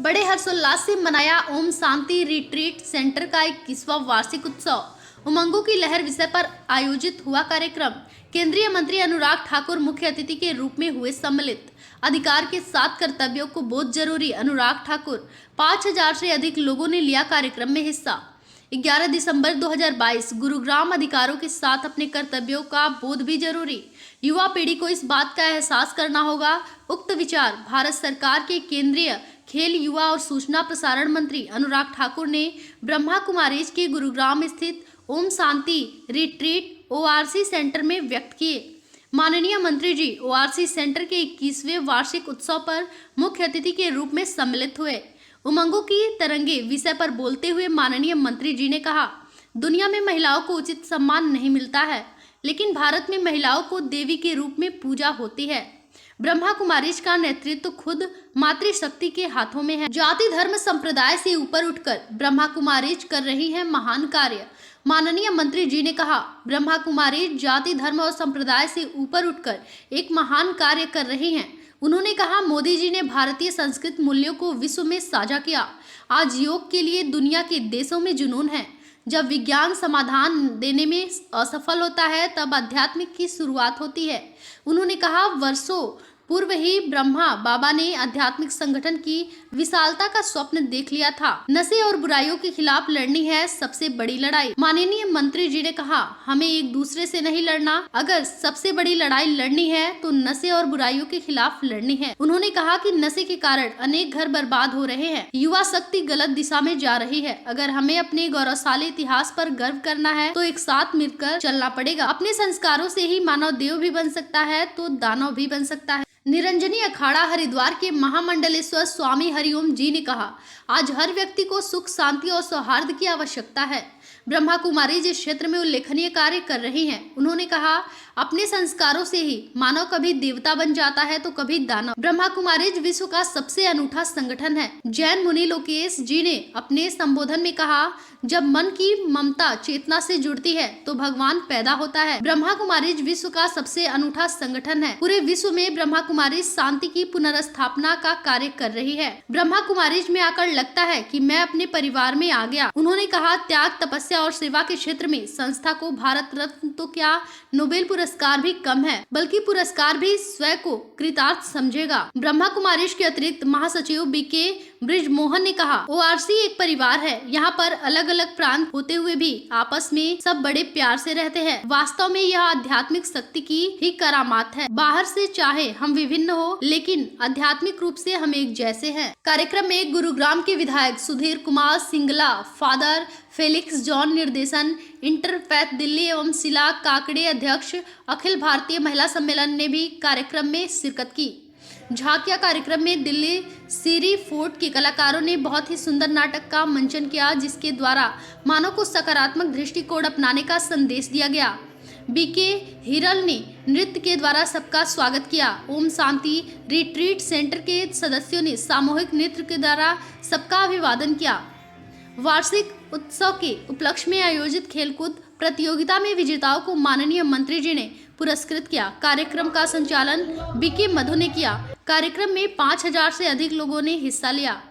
बड़े हर्षोल्लास से मनाया ओम शांति रिट्रीट सेंटर का 21वां वार्षिक उत्सव। उमंगों की लहर विषय पर आयोजित हुआ कार्यक्रम। केंद्रीय मंत्री अनुराग ठाकुर मुख्य अतिथि के रूप में हुए सम्मिलित। अधिकार के साथ कर्तव्यों को बहुत जरूरी, अनुराग ठाकुर। 5000 से अधिक लोगों ने लिया कार्यक्रम में हिस्सा। 11 दिसंबर 2022 गुरुग्राम। अधिकारों के साथ अपने कर्तव्यों का बोध भी जरूरी। युवा पीढ़ी को इस बात का एहसास करना होगा। उक्त विचार भारत सरकार के केंद्रीय खेल, युवा और सूचना प्रसारण मंत्री अनुराग ठाकुर ने ब्रह्मा कुमारीज के गुरुग्राम स्थित Om Shanti retreat ORC centre में व्यक्त किए। माननीय मंत्री जी ORC सेंटर के 21वें वार्षिक उत्सव पर मुख्य अतिथि के रूप में सम्मिलित हुए। उमंगों की तरंगे विषय पर बोलते हुए माननीय मंत्री जी ने कहा, दुनिया में महिलाओं को उचित सम्मान नहीं मिलता है, लेकिन भारत में महिलाओं को देवी के रूप में पूजा होती है। ब्रह्मा कुमारीज का नेतृत्व खुद मातृशक्ति के हाथों में है। जाति धर्म संप्रदाय से ऊपर उठकर ब्रह्मा कुमारीज कर रही है महान कार्य। माननीय मंत्री जी ने कहा, ब्रह्मा कुमारीज जाति धर्म और संप्रदाय से ऊपर उठकर एक महान कार्य कर रही हैं। उन्होंने कहा, मोदी जी ने भारतीय संस्कृत मूल्यों को विश्व में साझा किया। आज योग के लिए दुनिया के देशों में जुनून है। जब विज्ञान समाधान देने में असफल होता है, तब आध्यात्मिक की शुरुआत होती है। उन्होंने कहा, वर्षों पूर्व ही ब्रह्मा बाबा ने आध्यात्मिक संगठन की विशालता का स्वप्न देख लिया था। नशे और बुराइयों के खिलाफ लड़नी है सबसे बड़ी लड़ाई। माननीय मंत्री जी ने कहा, हमें एक दूसरे से नहीं लड़ना, अगर सबसे बड़ी लड़ाई लड़नी है तो नशे और बुराइयों के खिलाफ लड़नी है। उन्होंने कहा कि नशे के कारण अनेक घर बर्बाद हो रहे हैं, युवा शक्ति गलत दिशा में जा रही है। अगर हमें अपने गौरवशाली इतिहास पर गर्व करना है तो एक साथ मिलकर चलना पड़ेगा। अपने संस्कारों से ही मानव देव भी बन सकता है तो दानव भी बन सकता है। निरंजनी अखाड़ा हरिद्वार के महामंडलेश्वर स्वामी हरिओम जी ने कहा, आज हर व्यक्ति को सुख, शांति और सौहार्द की आवश्यकता है। ब्रह्मा कुमारी जिस क्षेत्र में उल्लेखनीय कार्य कर रही हैं, उन्होंने कहा, अपने संस्कारों से ही मानव कभी देवता बन जाता है तो कभी दानव। ब्रह्मा कुमारीज विश्व का सबसे अनूठा संगठन है। जैन मुनि लोकेश जी ने अपने संबोधन में कहा, जब मन की ममता चेतना से जुड़ती है तो भगवान पैदा होता है। ब्रह्मा कुमारीज विश्व का सबसे अनूठा संगठन है। पूरे विश्व में ब्रह्मा कुमारीज शांति की पुनर्स्थापना का कार्य कर रही है। ब्रह्मा कुमारीज में आकर लगता है कि मैं अपने परिवार में आ गया। उन्होंने कहा, त्याग, तपस्या और सेवा के क्षेत्र में संस्था को भारत रत्न तो क्या, नोबेल पुरस्कार भी कम है, बल्कि पुरस्कार भी स्वयं को कृतार्थ समझेगा। ब्रह्मा कुमारीज के अतिरिक्त महासचिव BK ब्रिजमोहन ने कहा, ORC एक परिवार है। यहाँ पर अलग अलग प्रांत होते हुए भी आपस में सब बड़े प्यार से रहते हैं। वास्तव में यह आध्यात्मिक शक्ति की ही करामात है। बाहर से चाहे हम विभिन्न हो, लेकिन आध्यात्मिक रूप से हम एक जैसे हैं। कार्यक्रम में गुरुग्राम के विधायक Sudhir Kumar Singla, father Felix John निर्देशन, इंटरफेथ दिल्ली एवं शिला काकड़े अध्यक्ष अखिल भारतीय महिला सम्मेलन ने भी कार्यक्रम में शिरकत की। झांकिया कार्यक्रम में दिल्ली सीरी फोर्ट के कलाकारों ने बहुत ही सुंदर नाटक का मंचन किया, जिसके द्वारा मानव को सकारात्मक दृष्टिकोण अपनाने का संदेश दिया गया। BK हिरल ने नृत्य के द्वारा सबका स्वागत किया। ओम शांति रिट्रीट सेंटर के सदस्यों ने सामूहिक नृत्य के द्वारा सबका अभिवादन किया। वार्षिक उत्सव के उपलक्ष्य में आयोजित खेलकूद प्रतियोगिता में विजेताओं को माननीय मंत्री जी ने पुरस्कृत किया। कार्यक्रम का संचालन BK मधु ने किया। कार्यक्रम में 5000 से अधिक लोगों ने हिस्सा लिया।